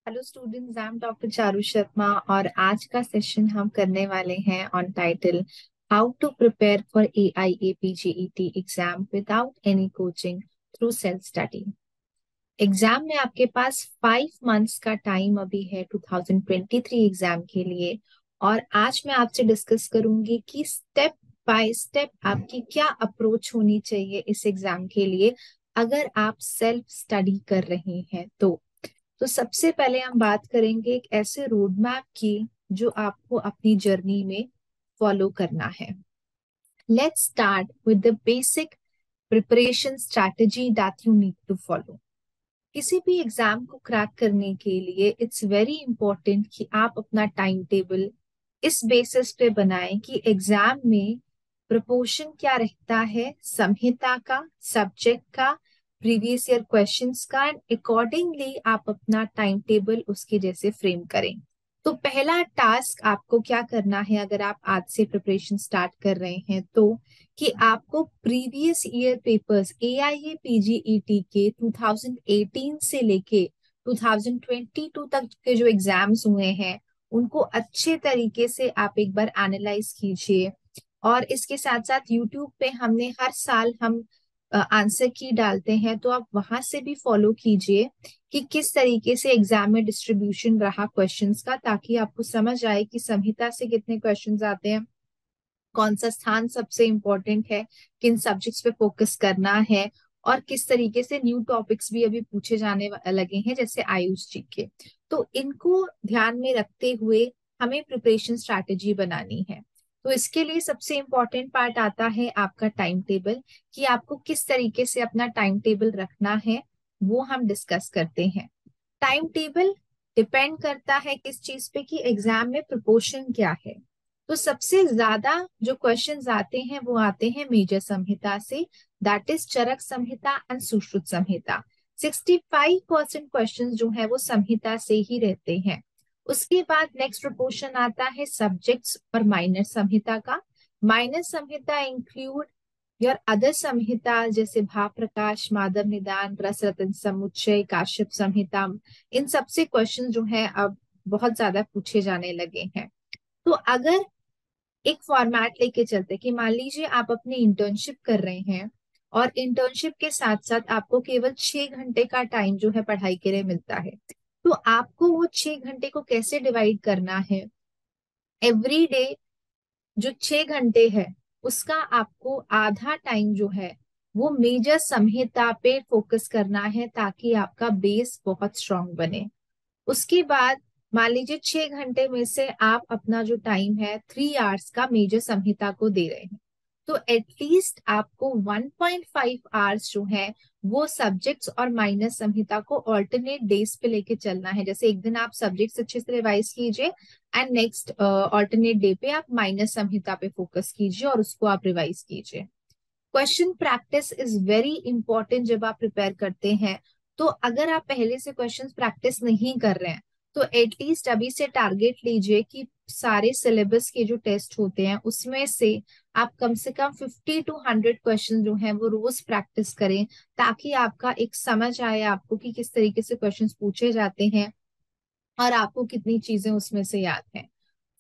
Hello students, I am doctor Charu Sharma और आज का सेशन हम करने वाले हैं on title how to prepare for AIAPJET exam without any coaching through self study. Exam में आपके पास 5 मंथ्स का टाइम अभी है 2023 एग्जाम के लिए। और आज मैं आपसे डिस्कस करूंगी कि स्टेप बाय स्टेप आपकी क्या अप्रोच होनी चाहिए इस एग्जाम के लिए अगर आप सेल्फ स्टडी कर रहे हैं। तो सबसे पहले हम बात करेंगे एक ऐसे रोड मैप की जो आपको अपनी जर्नी में फॉलो करना है। Let's start with the basic preparation strategy that you need to follow. किसी भी एग्जाम को क्रैक करने के लिए इट्स वेरी इंपॉर्टेंट कि आप अपना टाइम टेबल इस बेसिस पे बनाएं कि एग्जाम में प्रपोर्शन क्या रहता है संहिता का, सब्जेक्ट का, प्रीवियस ईयर क्वेश्चंस का, एंड अकॉर्डिंगली आप अपना टाइम टेबल उसके जैसे फ्रेम करें। तो पहला टास्क आपको क्या करना है अगर आप आज से प्रिपरेशन स्टार्ट कर रहे हैं तो कि आपको previous year papers AIA PGET के 2018 से लेके 2022 तक के जो एग्जाम्स हुए हैं उनको अच्छे तरीके से आप एक बार एनालाइज कीजिए। और इसके साथ साथ यूट्यूब पे हमने हर साल हम आंसर की डालते हैं, तो आप वहां से भी फॉलो कीजिए कि किस तरीके से एग्जाम में डिस्ट्रीब्यूशन रहा क्वेश्चंस का, ताकि आपको समझ आए कि संहिता से कितने क्वेश्चंस आते हैं, कौन सा स्थान सबसे इम्पोर्टेंट है, किन सब्जेक्ट्स पे फोकस करना है, और किस तरीके से न्यू टॉपिक्स भी अभी पूछे जाने लगे हैं जैसे आयुष जी के। तो इनको ध्यान में रखते हुए हमें प्रिपरेशन स्ट्रैटेजी बनानी है। तो इसके लिए सबसे इम्पोर्टेंट पार्ट आता है आपका टाइम टेबल, कि आपको किस तरीके से अपना टाइम टेबल रखना है, वो हम डिस्कस करते हैं। टाइम टेबल डिपेंड करता है किस चीज पे कि एग्जाम में प्रिपोर्शन क्या है। तो सबसे ज्यादा जो क्वेश्चंस आते हैं वो आते हैं मेजर संहिता से, that is Charak Samhita and Sushruta Samhita. 65% questions जो है वो संहिता से ही रहते हैं। उसके बाद नेक्स्ट प्रोपोर्शन आता है सब्जेक्ट्स और माइनर संहिता का। माइनर संहिता इंक्लूड योर अदर संहिता जैसे भाव प्रकाश, माधव निदान, रस रतन समुच्चय, काश्यप संहिता। इन सबसे क्वेश्चन जो है अब बहुत ज्यादा पूछे जाने लगे हैं। तो अगर एक फॉर्मेट लेके चलते कि मान लीजिए आप अपनी इंटर्नशिप कर रहे हैं और इंटर्नशिप के साथ साथ आपको केवल 6 घंटे का टाइम जो है पढ़ाई के लिए मिलता है, तो आपको वो 6 घंटे को कैसे डिवाइड करना है। एवरी डे जो 6 घंटे है उसका आपको आधा टाइम जो है वो मेजर संहिता पे फोकस करना है, ताकि आपका बेस बहुत स्ट्रांग बने। उसके बाद मान लीजिए 6 घंटे में से आप अपना जो टाइम है 3 आवर्स का मेजर संहिता को दे रहे हैं, तो एटलीस्ट आपको 1.5 आवर्स जो है वो सब्जेक्ट्स और माइनर संहिता को ऑल्टरनेट डेज पे लेके चलना है। जैसे एक दिन आप सब्जेक्ट्स अच्छे से रिवाइज कीजिए एंड नेक्स्ट ऑल्टरनेट डे पे आप माइनर संहिता पे फोकस कीजिए और उसको आप रिवाइज कीजिए। Question practice is very important जब आप प्रिपेयर करते हैं। तो अगर आप पहले से क्वेश्चंस प्रैक्टिस नहीं कर रहे हैं तो एटलीस्ट अभी से टारगेट लीजिए कि सारे सिलेबस के जो टेस्ट होते हैं उसमें से आप कम से कम 50 to 100 क्वेश्चन जो हैं वो रोज प्रैक्टिस करें, ताकि आपका एक समझ आए आपको कि किस तरीके से क्वेश्चंस पूछे जाते हैं और आपको कितनी चीजें उसमें से याद है।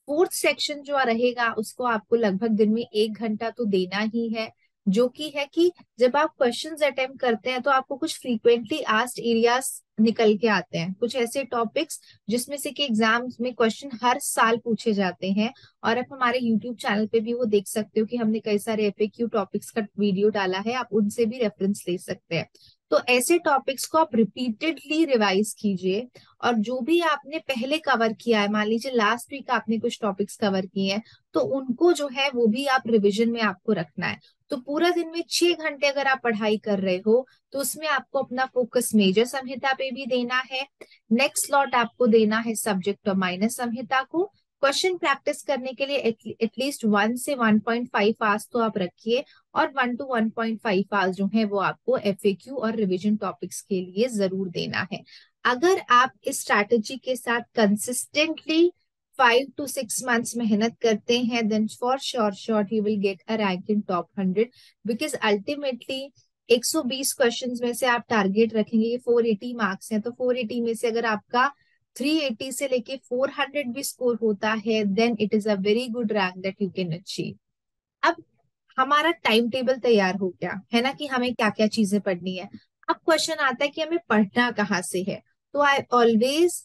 फोर्थ सेक्शन जो रहेगा उसको आपको लगभग दिन में 1 घंटा तो देना ही है, जो कि है कि जब आप क्वेश्चंस अटेम्प्ट करते हैं तो आपको कुछ फ्रीक्वेंटली आस्क्ड एरियाज निकल के आते हैं, कुछ ऐसे टॉपिक्स जिसमें से कि एग्जाम्स में क्वेश्चन हर साल पूछे जाते हैं। और आप हमारे यूट्यूब चैनल पे भी वो देख सकते हो कि हमने कई सारे FAQ टॉपिक्स का वीडियो डाला है, आप उनसे भी रेफरेंस ले सकते हैं। तो ऐसे टॉपिक्स को आप रिपीटेडली रिवाइज कीजिए, और जो भी आपने पहले कवर किया है, मान लीजिए लास्ट वीक आपने कुछ टॉपिक्स कवर किए हैं, तो उनको जो है वो भी आप रिवीजन में आपको रखना है। तो पूरा दिन में 6 घंटे अगर आप पढ़ाई कर रहे हो तो उसमें आपको अपना फोकस मेजर संहिता पे भी देना है। नेक्स्ट स्लॉट आपको देना है सब्जेक्ट और माइनर संहिता को। क्वेश्चन प्रैक्टिस करने के लिए एटलीस्ट 1 से 1.5 आवर्स तो आप रखिए, और 1 to 1.5 आवर्स जो है वो आपको FAQ और रिवीजन टॉपिक्स के लिए जरूर देना है। अगर आप इस स्ट्रैटेजी के साथ कंसिस्टेंटली 5 to 6 months मेहनत करते हैं, then for sure you will get a rank in top 100। Because ultimately 120 questions में से आप टारगेट रखेंगे, ये 480 मार्क्स हैं, तो 480 में से अगर आपका 380 से लेके 400 भी स्कोर होता है, then it is a very good rank that you can achieve. अब हमारा टाइम टेबल तैयार हो गया है ना कि हमें क्या क्या चीजें पढ़नी है। अब क्वेश्चन आता है कि हमें पढ़ना कहाँ से है। तो आई ऑलवेज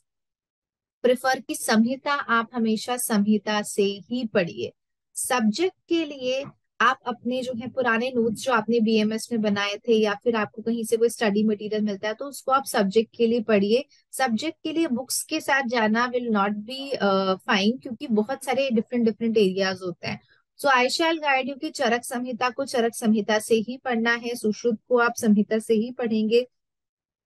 प्रेफर कि संहिता आप हमेशा संहिता से ही पढ़िए। सब्जेक्ट के लिए आप अपने जो है पुराने नोट्स जो आपने बीएमएस में बनाए थे या फिर आपको कहीं से कोई स्टडी मटेरियल मिलता है तो उसको आप सब्जेक्ट के लिए पढ़िए। सब्जेक्ट के लिए बुक्स के साथ जाना विल नॉट बी फाइन, क्योंकि बहुत सारे डिफरेंट डिफरेंट एरियाज होते हैं। सो आई शैल गाइड यू कि चरक संहिता को चरक संहिता से ही पढ़ना है, सुश्रुत को आप संहिता से ही पढ़ेंगे,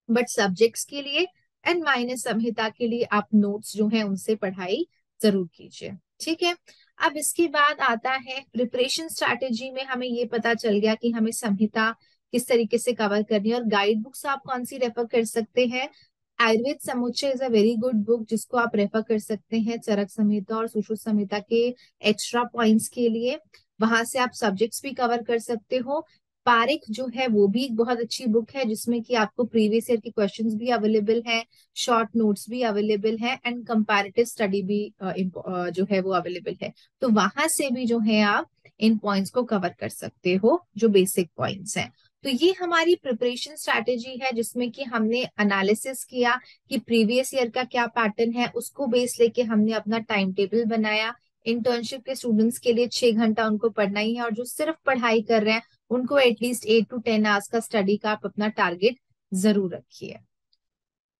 बट सब्जेक्ट्स के लिए एंड माइनस संहिता के लिए आप नोट्स जो है उनसे पढ़ाई जरूर कीजिए। ठीक है। अब इसके बाद आता है प्रिपरेशन स्ट्रैटेजी में हमें ये पता चल गया कि हमें संहिता किस तरीके से कवर करनी है और गाइड बुक्स आप कौन सी रेफर कर सकते हैं। आयुर्वेद समुच्चय is a very good book जिसको आप रेफर कर सकते हैं चरक संहिता और सुश्रुत संहिता के एक्स्ट्रा पॉइंट्स के लिए। वहां से आप सब्जेक्ट्स भी कवर कर सकते हो। पारिक जो है वो भी एक बहुत अच्छी बुक है जिसमें कि आपको प्रीवियस ईयर के क्वेश्चंस भी अवेलेबल हैं, शॉर्ट नोट्स भी अवेलेबल हैं एंड कंपैरेटिव स्टडी भी जो है वो अवेलेबल है। तो वहां से भी जो है आप इन पॉइंट्स को कवर कर सकते हो जो बेसिक पॉइंट्स हैं। तो ये हमारी प्रिपरेशन स्ट्रैटेजी है जिसमें कि हमने एनालिसिस किया कि प्रीवियस ईयर का क्या पैटर्न है, उसको बेस लेके हमने अपना टाइम टेबल बनाया। इंटर्नशिप के स्टूडेंट्स के लिए 6 घंटा उनको पढ़ना ही है और जो सिर्फ पढ़ाई कर रहे हैं उनको एटलीस्ट 8 to 10 आवर्स का स्टडी का आप अपना टारगेट जरूर रखिए।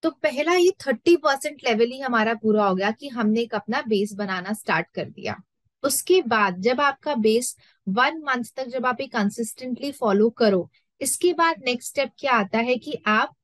तो पहला ये 30% लेवल ही हमारा पूरा हो गया कि हमने एक अपना बेस बनाना स्टार्ट कर दिया। उसके बाद जब आपका बेस 1 मंथ तक जब आप ये कंसिस्टेंटली फॉलो करो, इसके बाद नेक्स्ट स्टेप क्या आता है कि आप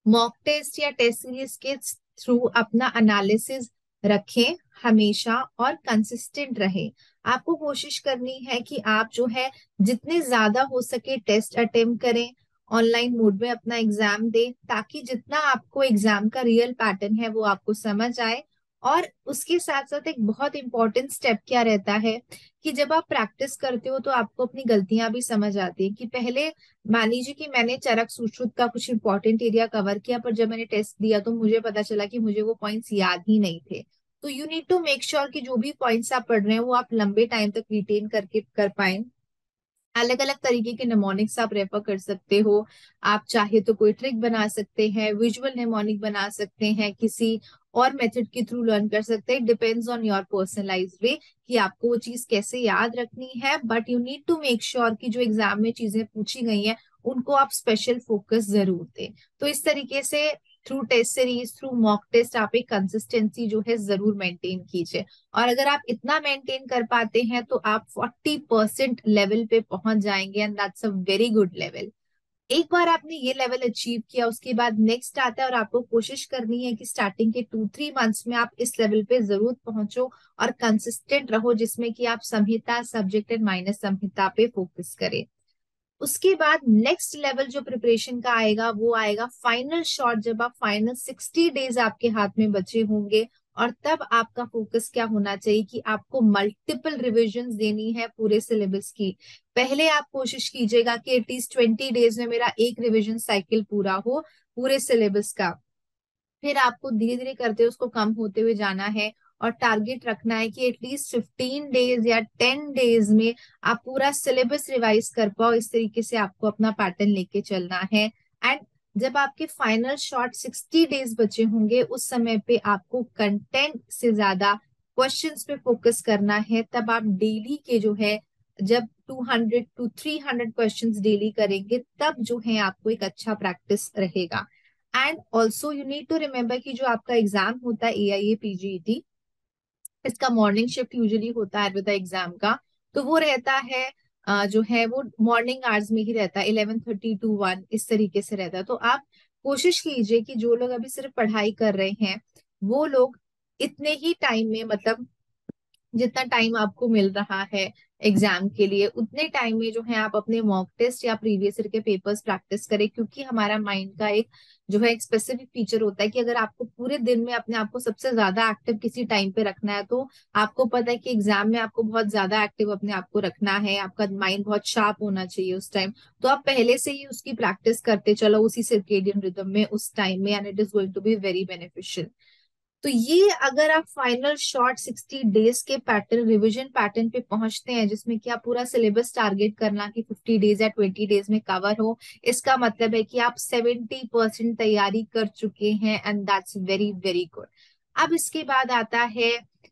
मॉक टेस्ट या टेस्ट सीरीज के थ्रू अपना एनालिसिस रखें हमेशा और कंसिस्टेंट रहे। आपको कोशिश करनी है कि आप जो है जितने ज्यादा हो सके टेस्ट अटेम्प्ट करें, ऑनलाइन मोड में अपना एग्जाम दें, ताकि जितना आपको एग्जाम का रियल पैटर्न है वो आपको समझ आए। और उसके साथ साथ एक बहुत इंपॉर्टेंट स्टेप क्या रहता है कि जब आप प्रैक्टिस करते हो तो आपको अपनी गलतियां भी समझ आती है कि पहले मान लीजिए कि मैंने चरक सुश्रुत का कुछ इंपॉर्टेंट एरिया कवर किया पर जब मैंने टेस्ट दिया तो मुझे पता चला कि मुझे वो पॉइंट्स याद ही नहीं थे। तो you need to make sure कि जो भी पॉइंट्स आप पढ़ रहे हैं वो आप लंबे टाइम तक रिटेन करके कर पाए। अलग अलग तरीके के निमोनिक्स आप रेफर कर सकते हो। आप चाहे तो कोई ट्रिक बना सकते हैं, विजुअल निमोनिक बना सकते हैं, किसी और मेथड के थ्रू लर्न कर सकते हैं। Depends on your personalised way कि आपको वो चीज कैसे याद रखनी है, but you need to make sure कि जो एग्जाम में चीजें पूछी गई हैं उनको आप स्पेशल फोकस जरूर दें। तो इस तरीके से through test series through mock test आप एक कंसिस्टेंसी जो है जरूर मेंटेन कीजिए। और अगर आप इतना मेंटेन कर पाते हैं तो आप 40% लेवल पे पहुंच जाएंगे and that's a very good level. एक बार आपने ये लेवल अचीव किया उसके बाद नेक्स्ट आता है और आपको कोशिश करनी है कि स्टार्टिंग के 2-3 मंथ्स में आप इस लेवल पे जरूर पहुंचो और कंसिस्टेंट रहो जिसमें कि आप संहिता सब्जेक्ट एंड माइनस संहिता पे फोकस करें। उसके बाद नेक्स्ट लेवल जो प्रिपरेशन का आएगा वो आएगा फाइनल शॉट, जब आप फाइनल 60 डेज आपके हाथ में बचे होंगे और तब आपका फोकस क्या होना चाहिए कि आपको मल्टीपल रिविजन देनी है पूरे सिलेबस की। पहले आप कोशिश कीजिएगा कि एटलीस्ट 20 डेज में मेरा एक रिविजन साइकिल पूरा हो पूरे सिलेबस का। फिर आपको धीरे धीरे करते उसको कम होते हुए जाना है और टारगेट रखना है कि एटलीस्ट 15 डेज या 10 डेज में आप पूरा सिलेबस रिवाइज कर पाओ। इस तरीके से आपको अपना पैटर्न लेके चलना है। एंड जब आपके फाइनल शॉर्ट 60 डेज बचे होंगे उस समय पे आपको कंटेंट से ज्यादा क्वेश्चंस पे फोकस करना है। तब आप डेली के जो है जब 200 to 300 क्वेश्चंस डेली करेंगे तब जो है आपको एक अच्छा प्रैक्टिस रहेगा। And also you need to remember कि जो आपका एग्जाम होता है AIA PGET, इसका मॉर्निंग शिफ्ट यूजुअली होता है आयुर्वेदा एग्जाम का। तो वो रहता है जो है वो मॉर्निंग आवर्स में ही रहता है, 11:30 to 1 इस तरीके से रहता है। तो आप कोशिश कीजिए कि जो लोग अभी सिर्फ पढ़ाई कर रहे हैं वो लोग इतने ही टाइम में मतलब जितना टाइम आपको मिल रहा है एग्जाम के लिए, उतने टाइम में जो है आप अपने मॉक टेस्ट या प्रीवियस ईयर के पेपर्स प्रैक्टिस करें, क्योंकि हमारा माइंड का एक जो है एक स्पेसिफिक फीचर होता है कि अगर आपको पूरे दिन में अपने आप को सबसे ज्यादा एक्टिव किसी टाइम पे रखना है, तो आपको पता है कि एग्जाम में आपको बहुत ज्यादा एक्टिव अपने आप को रखना है, आपका माइंड बहुत शार्प होना चाहिए उस टाइम। तो आप पहले से ही उसकी प्रैक्टिस करते चलो उसी सर्केडियन रिदम में उस टाइम में, and it is going to be very beneficial. तो ये अगर आप फाइनल शॉर्ट 60 डेज के पैटर्न रिवीजन पैटर्न पे पहुंचते हैं, जिसमें कि आप पूरा सिलेबस टारगेट करना कि 50 डेज या 20 डेज में कवर हो, इसका मतलब है कि आप 70% तैयारी कर चुके हैं, and that's very very good. अब इसके बाद आता है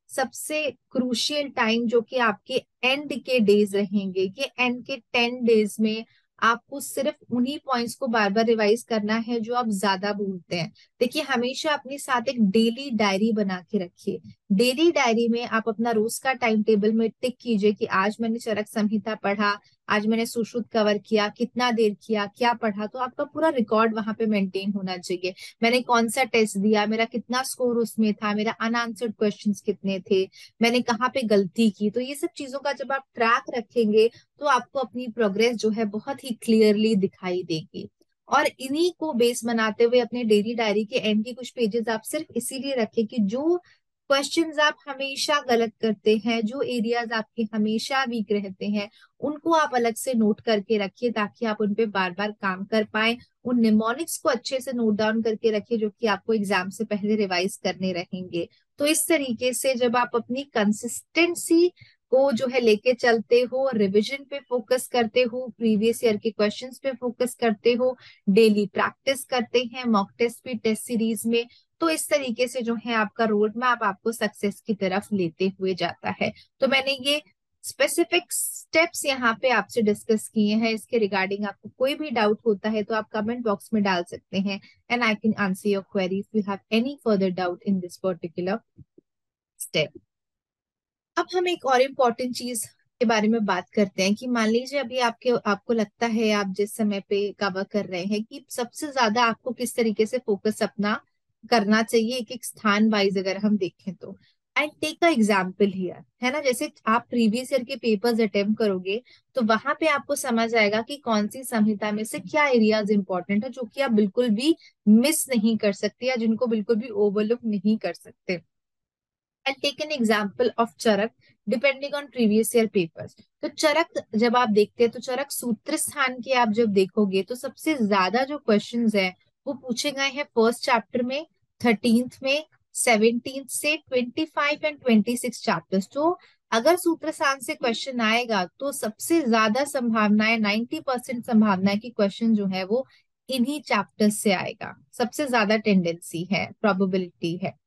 सबसे क्रूशियल टाइम, जो कि आपके एंड के डेज रहेंगे। ये एंड के 10 डेज में आपको सिर्फ उन्हीं पॉइंट्स को बार बार रिवाइज करना है जो आप ज्यादा भूलते हैं। देखिए, हमेशा अपने साथ एक डेली डायरी बना के रखिए। डेली डायरी में आप अपना रोज का टाइम टेबल में टिक कीजिए कि आज मैंने चरक संहिता पढ़ा, आज मैंने सुश्रुत कवर किया, कितना देर किया, क्या पढ़ा। तो आपका पूरा रिकॉर्ड वहां पे मेंटेन होना चाहिए। मैंने कौन सा टेस्ट दिया, मेरा कितना स्कोर उसमें था, मेरा अनआंसर्ड क्वेश्चंस कितने थे, मैंने कहाँ पे गलती की। तो ये सब चीजों का जब आप ट्रैक रखेंगे, तो आपको अपनी प्रोग्रेस जो है बहुत ही क्लियरली दिखाई देगी। और इन्हीं को बेस बनाते हुए अपने डेली डायरी के एंड के कुछ पेजेस आप सिर्फ इसीलिए रखें कि जो क्वेश्चंस आप हमेशा गलत करते हैं, जो एरियाज आपके हमेशा वीक रहते हैं, उनको आप अलग से नोट करके रखिए, ताकि आप उन पे बार बार काम कर पाए। उन निमोनिक्स को अच्छे से नोट डाउन करके रखिए, जो कि आपको एग्जाम से पहले रिवाइज करने रहेंगे। तो इस तरीके से जब आप अपनी कंसिस्टेंसी को जो है लेके चलते हो, रिवीजन पे फोकस करते हो, प्रीवियस ईयर के क्वेश्चंस पे फोकस करते हो, डेली प्रैक्टिस करते हैं, मॉक टेस्ट भी टेस्ट सीरीज में, तो इस तरीके से जो है आपका रोड मैप आपको सक्सेस की तरफ लेते हुए जाता है। तो मैंने ये स्पेसिफिक स्टेप्स यहाँ पे आपसे डिस्कस किए हैं। इसके रिगार्डिंग आपको कोई भी डाउट होता है तो आप कमेंट बॉक्स में डाल सकते हैं, and I can answer your query if you have any further doubt in this particular step. अब हम एक और इम्पोर्टेंट चीज के बारे में बात करते हैं कि मान लीजिए अभी आपको लगता है, आप जिस समय पे कवर कर रहे हैं, कि सबसे ज्यादा आपको किस तरीके से फोकस अपना करना चाहिए एक एक स्थान वाइज अगर हम देखें तो। I take a example here, है ना। जैसे आप प्रीवियस ईयर के पेपर्स अटेम्प्ट करोगे, तो वहां पे आपको समझ आएगा कि कौन सी संहिता में से क्या एरियाज इंपॉर्टेंट है, जो कि आप बिल्कुल भी मिस नहीं कर सकते या जिनको बिल्कुल भी ओवरलुक नहीं कर सकते। I'll take an example of Charak depending on previous year papers. तो चरक जब आप देखते हैं, तो चरक सूत्र स्थान के आप जब देखोगे, तो सबसे ज्यादा जो क्वेश्चंस है वो पूछे गए हैं फर्स्ट चैप्टर में, 13th में, 17th से 25 एंड 26 चैप्टर्स। तो अगर सूत्र स्थान से क्वेश्चन आएगा, तो सबसे ज्यादा संभावना है, 90% संभावना है कि क्वेश्चन जो है वो इन्हीं चैप्टर्स से आएगा। सबसे ज्यादा टेंडेंसी है, प्रोबेबिलिटी है।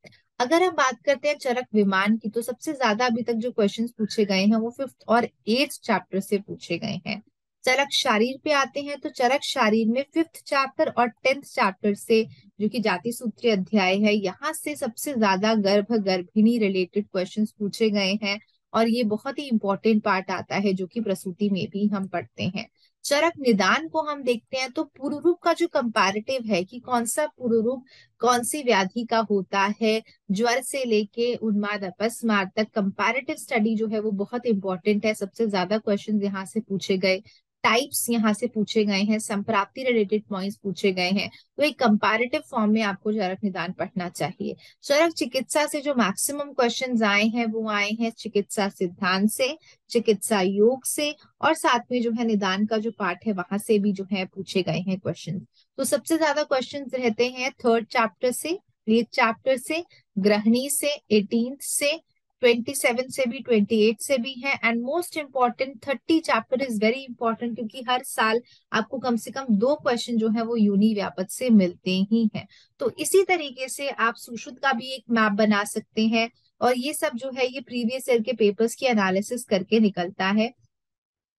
अगर हम बात करते हैं चरक विमान की, तो सबसे ज्यादा अभी तक जो क्वेश्चंस पूछे गए हैं वो 5th और 8th चैप्टर से पूछे गए हैं। चरक शारीर पे आते हैं, तो चरक शारीर में 5th चैप्टर और 10th चैप्टर से, जो कि जाति सूत्री अध्याय है, यहाँ से सबसे ज्यादा गर्भ गर्भिणी रिलेटेड क्वेश्चंस पूछे गए हैं। और ये बहुत ही इंपॉर्टेंट पार्ट आता है, जो कि प्रसूति में भी हम पढ़ते हैं। चरक निदान को हम देखते हैं, तो पुरुरूप का जो कंपैरेटिव है कि कौन सा पुरुरूप कौन सी व्याधि का होता है, ज्वर से लेके उन्माद अपस्मार तक, कंपैरेटिव स्टडी जो है वो बहुत इंपॉर्टेंट है। सबसे ज्यादा क्वेश्चन यहाँ से पूछे गए, टाइप्स यहाँ से पूछे गए हैं, संप्राप्ति रिलेटेड पॉइंट्स पूछे गए हैं। तो एक कंपैरेटिव फॉर्म में आपको चरक निदान पढ़ना चाहिए। चरक चिकित्सा से जो मैक्सिमम क्वेश्चंस आए हैं वो आए हैं चिकित्सा सिद्धांत से, चिकित्सा योग से, और साथ में जो है निदान का जो पार्ट है वहां से भी जो है पूछे गए हैं क्वेश्चन। तो सबसे ज्यादा क्वेश्चंस रहते हैं 3rd चैप्टर से, 8th चैप्टर से, ग्रहणी से, 18th से, 27 से भी, 28 से भी है, and most important 30 chapter is very important, क्योंकि हर साल आपको कम से कम 2 क्वेश्चन जो है वो यूनि व्यापक से मिलते ही हैं। तो इसी तरीके से आप सुश्रुत का भी एक मैप बना सकते हैं, और ये सब जो है ये प्रीवियस ईयर के पेपर्स की एनालिसिस करके निकलता है।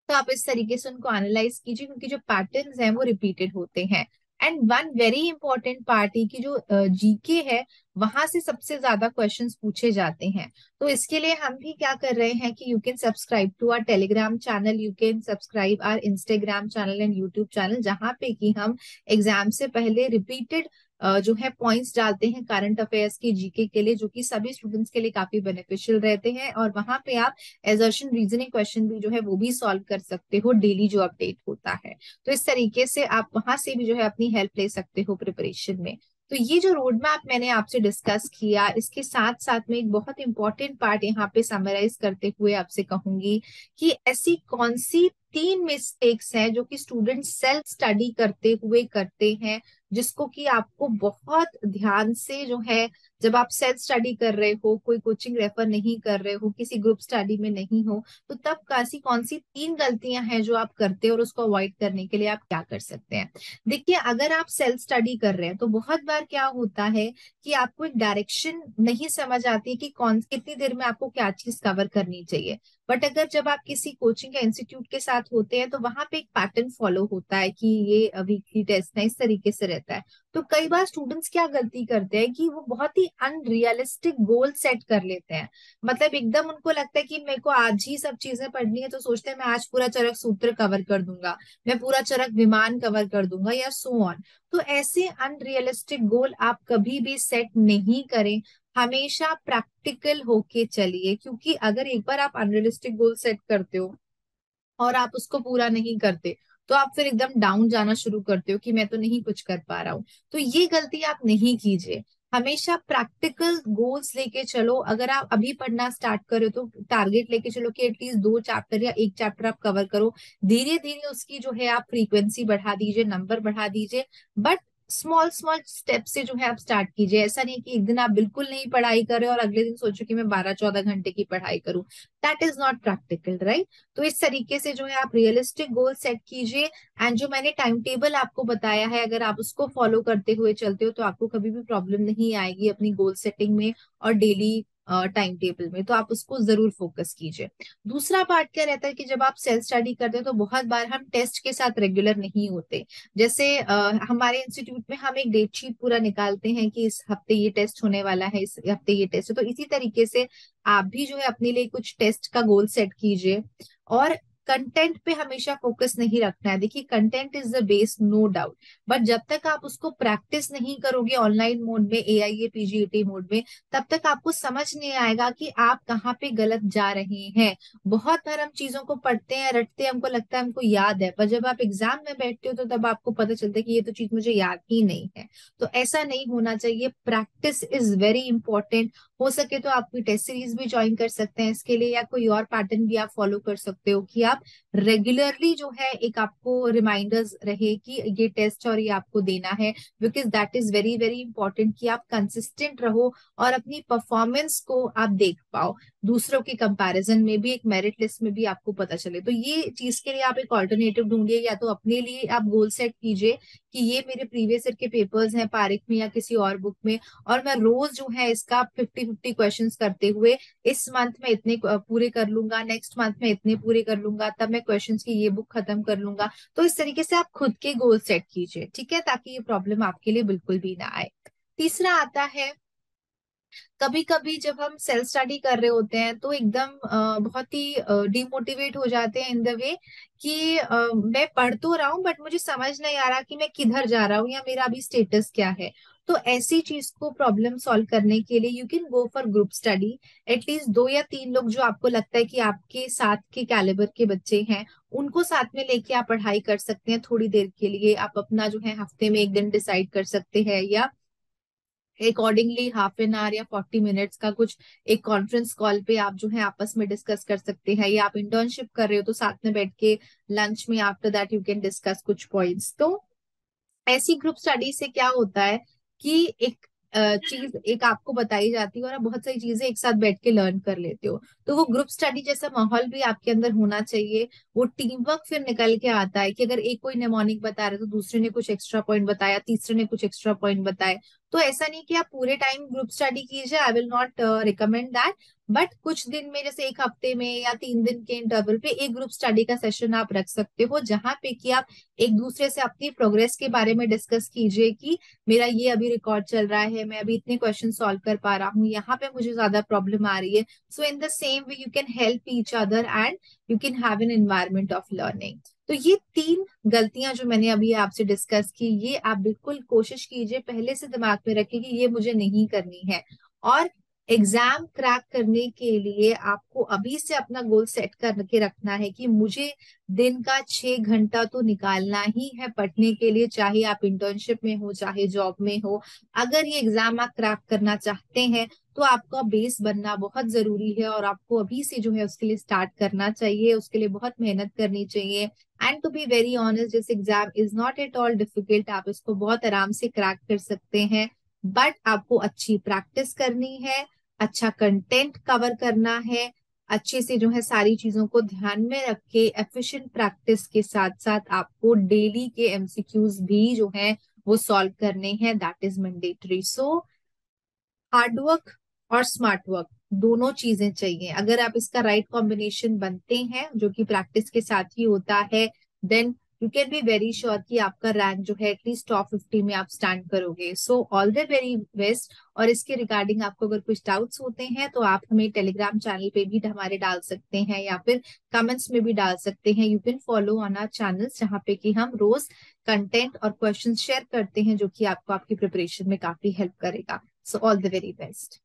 तो आप इस तरीके से उनको एनालाइज कीजिए, क्योंकि जो पैटर्न्स हैं वो रिपीटेड होते हैं। And one very important part है कि जो जीके है, वहां से सबसे ज्यादा क्वेश्चंस पूछे जाते हैं। तो इसके लिए हम भी क्या कर रहे हैं कि you can subscribe to our Telegram channel, you can subscribe our Instagram channel and YouTube channel, जहाँ पे कि हम एग्जाम से पहले रिपीटेड जो है पॉइंट्स डालते हैं करंट अफेयर्स की, जीके के लिए, जो कि सभी स्टूडेंट्स के लिए काफी बेनिफिशियल रहते हैं। और वहां पे आप एजर्शन रीजनिंग क्वेश्चन भी जो है वो भी सॉल्व कर सकते हो डेली जो अपडेट होता है। तो इस तरीके से आप वहां से भी जो है अपनी हेल्प ले सकते हो प्रिपरेशन में। तो ये जो रोड मैप मैंने आपसे डिस्कस किया, इसके साथ साथ में एक बहुत इंपॉर्टेंट पार्ट यहाँ पे समराइज करते हुए आपसे कहूंगी कि ऐसी कौन सी 3 मिस्टेक्स हैं जो कि स्टूडेंट सेल्फ स्टडी करते हुए करते हैं, जिसको कि आपको बहुत ध्यान से जो है, जब आप सेल्फ स्टडी कर रहे हो, कोई कोचिंग रेफर नहीं कर रहे हो, किसी ग्रुप स्टडी में नहीं हो, तो तब कैसी कौन सी 3 गलतियां हैं जो आप करते हो और उसको अवॉइड करने के लिए आप क्या कर सकते हैं। देखिए, अगर आप सेल्फ स्टडी कर रहे हैं तो बहुत बार क्या होता है कि आपको एक डायरेक्शन नहीं समझ आती कि कौन कितनी देर में आपको क्या चीज कवर करनी चाहिए। बट अगर जब आप किसी कोचिंग या इंस्टीट्यूट के साथ होते हैं तो वहां पे एक पैटर्न फॉलो होता है कि ये वीकली टेस्ट है, इस तरीके से रहता है। तो कई बार स्टूडेंट्स क्या गलती करते हैं कि वो बहुत ही अनरियलिस्टिक गोल सेट कर लेते हैं। मतलब एकदम उनको लगता है कि मेरे को आज ही सब चीजें पढ़नी है, तो सोचते हैं मैं आज पूरा चरक सूत्र कवर कर दूंगा, मैं पूरा चरक विमान कवर कर दूंगा, या सो ऑन। तो ऐसे अनरियलिस्टिक गोल आप कभी भी सेट नहीं करें। हमेशा प्रैक्टिकल होके चलिए, क्योंकि अगर एक बार आप अनरियलिस्टिक गोल सेट करते हो और आप उसको पूरा नहीं करते, तो आप फिर एकदम डाउन जाना शुरू करते हो कि मैं तो नहीं कुछ कर पा रहा हूँ। तो ये गलती आप नहीं कीजिए। हमेशा प्रैक्टिकल गोल्स लेके चलो। अगर आप अभी पढ़ना स्टार्ट करो तो टारगेट लेके चलो कि एटलीस्ट 2 चैप्टर या एक चैप्टर आप कवर करो। धीरे धीरे उसकी जो है आप फ्रीक्वेंसी बढ़ा दीजिए, नंबर बढ़ा दीजिए, बट स्मॉल स्मॉल स्टेप से जो है आप स्टार्ट कीजिए। ऐसा नहीं कि एक दिन आप बिल्कुल नहीं पढ़ाई कर रहे हो और अगले दिन सोचो कि मैं 12-14 घंटे की पढ़ाई करूं। That is not practical, right. तो इस तरीके से जो है आप रियलिस्टिक गोल सेट कीजिए। एंड जो मैंने टाइम टेबल आपको बताया है, अगर आप उसको फॉलो करते हुए चलते हो तो आपको कभी भी प्रॉब्लम नहीं आएगी अपनी गोल सेटिंग में और डेली टाइम टेबल में। तो आप उसको जरूर फोकस कीजिए। दूसरा पार्ट क्या रहता है कि जब आप सेल्फ स्टडी करते हो तो बहुत बार हम टेस्ट के साथ रेगुलर नहीं होते। जैसे हमारे इंस्टीट्यूट में हम एक डेट शीट पूरा निकालते हैं कि इस हफ्ते ये टेस्ट होने वाला है, इस हफ्ते ये टेस्ट है। तो इसी तरीके से आप भी जो है अपने लिए कुछ टेस्ट का गोल सेट कीजिए। और कंटेंट पे हमेशा फोकस नहीं रखना है। देखिए, content is the base, no doubt, but जब तक आप उसको प्रैक्टिस नहीं करोगे ऑनलाइन मोड में, एआईए पीजीईटी मोड में, तब तक आपको समझ नहीं आएगा कि आप कहाँ पे गलत जा रहे हैं। बहुत बार हम चीजों को पढ़ते हैं, रटते हैं, हमको लगता है हमको याद है, पर जब आप एग्जाम में बैठते हो तो तब आपको पता चलता है कि ये तो चीज मुझे याद ही नहीं है। तो ऐसा नहीं होना चाहिए। Practice is very important. हो सके तो आप कोई टेस्ट सीरीज भी ज्वाइन कर सकते हैं इसके लिए, या कोई और पैटर्न भी आप फॉलो कर सकते हो कि आप रेगुलरली जो है एक आपको रिमाइंडर्स रहे कि ये टेस्ट और ये आपको देना है। Because that is very very important कि आप कंसिस्टेंट रहो और अपनी परफॉर्मेंस को आप देख पाओ, दूसरों के कंपैरिजन में भी, एक मेरिट लिस्ट में भी आपको पता चले। तो ये चीज के लिए आप एक ऑल्टरनेटिव ढूंढिए, या तो अपने लिए आप गोल सेट कीजिए कि ये मेरे प्रीवियस ईयर के पेपर्स हैं पारिक में या किसी और बुक में, और मैं रोज जो है इसका 50-50 क्वेश्चंस करते हुए इस मंथ में इतने पूरे कर लूंगा, नेक्स्ट मंथ में इतने पूरे कर लूंगा, तब मैं क्वेश्चंस की ये बुक खत्म कर लूंगा। तो इस तरीके से आप खुद के गोल सेट कीजिए, ठीक है, ताकि ये प्रॉब्लम आपके लिए बिल्कुल भी ना आए। तीसरा आता है, कभी कभी जब हम सेल्फ स्टडी कर रहे होते हैं तो एकदम बहुत ही डिमोटिवेट हो जाते हैं इन द वे कि मैं पढ़ तो रहा हूँ बट मुझे समझ नहीं आ रहा कि मैं किधर जा रहा हूँ या मेरा अभी स्टेटस क्या है। तो ऐसी चीज को प्रॉब्लम सॉल्व करने के लिए you can go for group study. At least 2 या 3 लोग जो आपको लगता है कि आपके साथ के कैलिबर के बच्चे हैं, उनको साथ में लेके आप पढ़ाई कर सकते हैं थोड़ी देर के लिए। आप अपना जो है हफ्ते में एक दिन डिसाइड कर सकते हैं, या अकॉर्डिंगली ½ एन आवर या 40 मिनट्स का कुछ एक कॉन्फ्रेंस कॉल पे आप जो है आपस में डिस्कस कर सकते हैं। या आप इंटर्नशिप कर रहे हो तो साथ में बैठ के लंच में after that you can discuss कुछ पॉइंट्स। तो ऐसी ग्रुप स्टडी से क्या होता है कि एक चीज एक आपको बताई जाती है और आप बहुत सारी चीजें एक साथ बैठ के लर्न कर लेते हो। तो वो ग्रुप स्टडी जैसा माहौल भी आपके अंदर होना चाहिए। वो टीम वर्क फिर निकल के आता है कि अगर एक कोई नेमोनिक बता रहे तो दूसरे ने कुछ एक्स्ट्रा पॉइंट बताया, तीसरे ने कुछ एक्स्ट्रा पॉइंट बताए। तो ऐसा नहीं कि आप पूरे टाइम ग्रुप स्टडी कीजिए, I will not recommend that. But कुछ दिन में, जैसे एक हफ्ते में या 3 दिन के इंटरवल पे एक ग्रुप स्टडी का सेशन आप रख सकते हो, जहां पे कि आप एक दूसरे से अपनी प्रोग्रेस के बारे में डिस्कस कीजिए कि मेरा ये अभी रिकॉर्ड चल रहा है, मैं अभी इतने क्वेश्चन सॉल्व कर पा रहा हूँ, यहाँ पे मुझे ज्यादा प्रॉब्लम आ रही है। So in the same way you can help each other and you can have an environment of learning. तो ये तीन गलतियां जो मैंने अभी आपसे डिस्कस की, ये आप बिल्कुल कोशिश कीजिए पहले से दिमाग में रखिए कि ये मुझे नहीं करनी है। और एग्जाम क्रैक करने के लिए आपको अभी से अपना गोल सेट करके रखना है कि मुझे दिन का 6 घंटा तो निकालना ही है पढ़ने के लिए, चाहे आप इंटर्नशिप में हो चाहे जॉब में हो। अगर ये एग्जाम आप क्रैक करना चाहते हैं तो आपका बेस बनना बहुत जरूरी है, और आपको अभी से जो है उसके लिए स्टार्ट करना चाहिए, उसके लिए बहुत मेहनत करनी चाहिए। And to be very honest, this exam is not at all difficult, आप इसको बहुत आराम से क्रैक कर सकते हैं। बट आपको अच्छी प्रैक्टिस करनी है, अच्छा कंटेंट कवर करना है, अच्छे से जो है सारी चीजों को ध्यान में रख के एफिशिएंट प्रैक्टिस के साथ साथ आपको डेली के एमसीक्यूज भी जो है वो सॉल्व करने हैं, that is mandatory. So hard work और स्मार्ट वर्क दोनों चीजें चाहिए। अगर आप इसका राइट कॉम्बिनेशन बनते हैं, जो कि प्रैक्टिस के साथ ही होता है, then you can be very sure कि आपका रैंक जो है एटलीस्ट टॉप 50 में आप स्टैंड करोगे। So all the very best. और इसके रिगार्डिंग आपको अगर कुछ डाउट्स होते हैं तो आप हमें टेलीग्राम चैनल पे भी हमारे डाल सकते हैं, या फिर कमेंट्स में भी डाल सकते हैं। You can follow on our channels, जहाँ पे कि हम रोज कंटेंट और क्वेश्चन शेयर करते हैं, जो कि आपको आपकी प्रिपरेशन में काफी हेल्प करेगा। So all the very best.